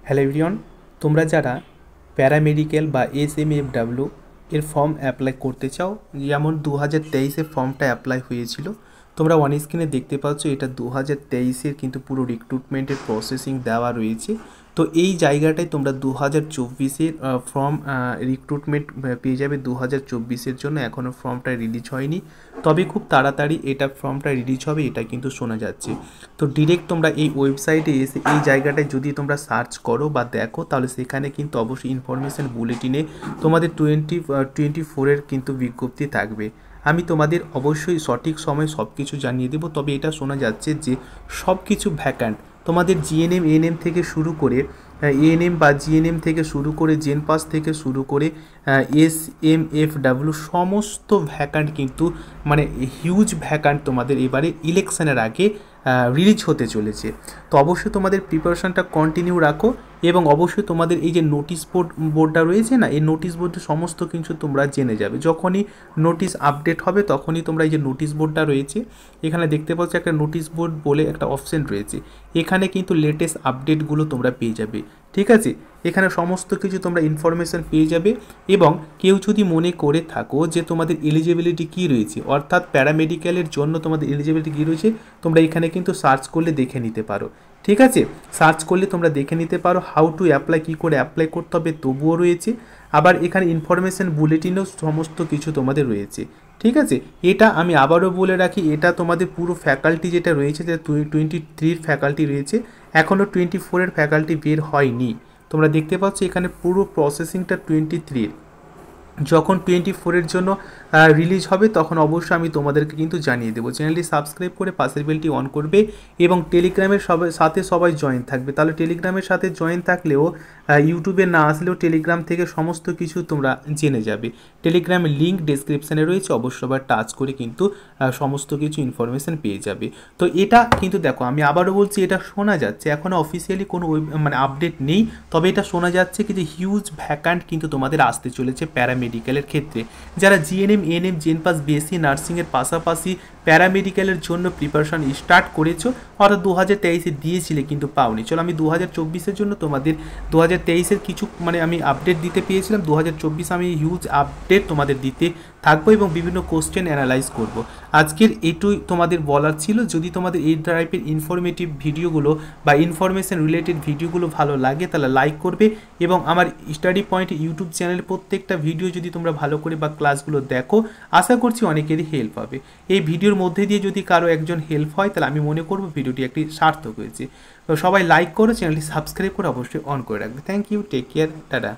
Hello everyone, তোমরা যারা paramedical বা এসএমএফডব্লিউ এর ফর্ম অ্যাপ্লাই করতে চাও, যেমন 2023-এ ফর্মটা অ্যাপ্লাই হয়েছিল, তোমরা অন স্ক্রিনে দেখতে পাচ্ছ এটা 2023-এর কিন্তু পুরো রিক্রুটমেন্টের প্রসেসিং দেওয়া রয়েছে। তো এই জায়গাটায় তোমরা 2024-এর ফর্ম রিক্রুটমেন্ট পেয়ে যাবে 2024-এর জন্য। এখনও ফর্মটা রিলিজ হয়নি, তবে খুব তাড়াতাড়ি এটা ফর্মটা রিলিজ হবে, এটা কিন্তু শোনা যাচ্ছে। তো ডিরেক্ট তোমরা এই ওয়েবসাইটে এসে এই জায়গাটায় যদি তোমরা সার্চ করো বা দেখো, তাহলে সেখানে কিন্তু অবশ্যই ইনফরমেশান বুলেটিনে তোমাদের 2024-এর কিন্তু বিজ্ঞপ্তি থাকবে। আমি তোমাদের অবশ্যই সঠিক সময় সব কিছু জানিয়ে দেবো। তবে এটা শোনা যাচ্ছে যে সব কিছু ভ্যাকান্ট তোমাদের জিএনএম এএনএম থেকে শুরু করে এএনএম বা জিএনএম থেকে শুরু করে জেনপাস থেকে শুরু করে এসএমএফডব্লিউ সমস্ত ভ্যাকান্ট কিন্তু মানে হিউজ ভ্যাকান্ট তোমাদের এবারে ইলেকশনের আগে রিলিজ হতে চলেছে। তো অবশ্যই তোমাদের প্রিপারেশানটা কন্টিনিউ রাখো এবং অবশ্যই তোমাদের এই যে নোটিশ বোর্ডটা রয়েছে না, এই নোটিশ বোর্ডে সমস্ত কিছু তোমরা জেনে যাবে। যখনই নোটিশ আপডেট হবে তখনই তোমরা এই যে নোটিশ বোর্ডটা রয়েছে, এখানে দেখতে পাচ্ছ একটা নোটিশ বোর্ড বলে একটা অপশান রয়েছে, এখানে কিন্তু লেটেস্ট আপডেটগুলো তোমরা পেয়ে যাবে। ঠিক আছে, এখানে সমস্ত কিছু তোমরা ইনফরমেশান পেয়ে যাবে। এবং কেউ যদি মনে করে থাকো যে তোমাদের এলিজিবিলিটি কী রয়েছে, অর্থাৎ প্যারামেডিক্যালের জন্য তোমাদের এলিজিবিলিটি কী রয়েছে, তোমরা এখানে কিন্তু সার্চ করলে দেখে নিতে পারো। ঠিক আছে, সার্চ করলে তোমরা দেখে নিতে পারো হাউ টু অ্যাপ্লাই, কী করে অ্যাপ্লাই করতে হবে তবুও রয়েছে। আবার এখানে ইনফরমেশান বুলেটিনও সমস্ত কিছু তোমাদের রয়েছে। ঠিক আছে, এটা আমি আবারও বলে রাখি, এটা তোমাদের পুরো ফ্যাকাল্টি যেটা রয়েছে, যে 23 ফ্যাকাল্টি রয়েছে, এখনও 24-এর ফ্যাকাল্টি বের হয়নি। তোমরা দেখতে পাচ্ছ এখানে পুরো প্রসেসিংটা 23-এর। যখন 24-এর জন্য রিলিজ হবে তখন অবশ্যই আমি তোমাদেরকে কিন্তু জানিয়ে দেবো। চ্যানেলটি সাবস্ক্রাইব করে পাশের বেলটি অন করবে এবং টেলিগ্রামের সাথে সবাই জয়েন থাকবে। তাহলে টেলিগ্রামের সাথে জয়েন থাকলেও ইউটিউবে না আসলেও টেলিগ্রাম থেকে সমস্ত কিছু তোমরা জেনে যাবে। টেলিগ্রামের লিঙ্ক ডেসক্রিপশানে রয়েছে, অবশ্যই আবার টাচ করে কিন্তু সমস্ত কিছু ইনফরমেশান পেয়ে যাবে। তো এটা কিন্তু দেখো, আমি আবারও বলছি, এটা শোনা যাচ্ছে, এখনও অফিসিয়ালি কোনো মানে আপডেট নেই, তবে এটা শোনা যাচ্ছে কি যে হিউজ ভ্যাকান্ট কিন্তু তোমাদের আসতে চলেছে প্যারামেডিক্যালের ক্ষেত্রে। যারা জিএনএম এএনএম জেনপাস বিএসসি নার্সিংয়ের পাশাপাশি প্যারামেডিক্যালের জন্য প্রিপারেশন স্টার্ট করেছো, অর্থাৎ 2023-এ দিয়েছিলে কিন্তু পাওনি, চলো আমি 2024-এর জন্য তোমাদের 2023-এর কিছু মানে আমি আপডেট দিতে পেয়েছিলাম, 2024 আমি হিউজ আপডেট তোমাদের দিতে থাকবো এবং বিভিন্ন কোশ্চেন অ্যানালাইজ করব। আজকের এটুই তোমাদের বলার ছিল। যদি তোমাদের এই টাইপের ইনফরমেটিভ ভিডিওগুলো বা ইনফরমেশান রিলেটেড ভিডিওগুলো ভালো লাগে তাহলে লাইক করবে এবং আমার স্টাডি পয়েন্ট ইউটিউব চ্যানেলে প্রত্যেকটা ভিডিও যদি তোমরা ভালো করে বা ক্লাসগুলো দেখো, আশা করছি অনেকেরই হেল্প হবে। এই ভিডিওর মধ্যে দিয়ে যদি কারো একজন হেল্প হয় তাহলে আমি মনে করব ভিডিওটি একটি সার্থক হয়েছে। তো সবাই লাইক করো, চ্যানেলটি সাবস্ক্রাইব করে অবশ্যই অন করে রাখবে। Thank you, take care, tata.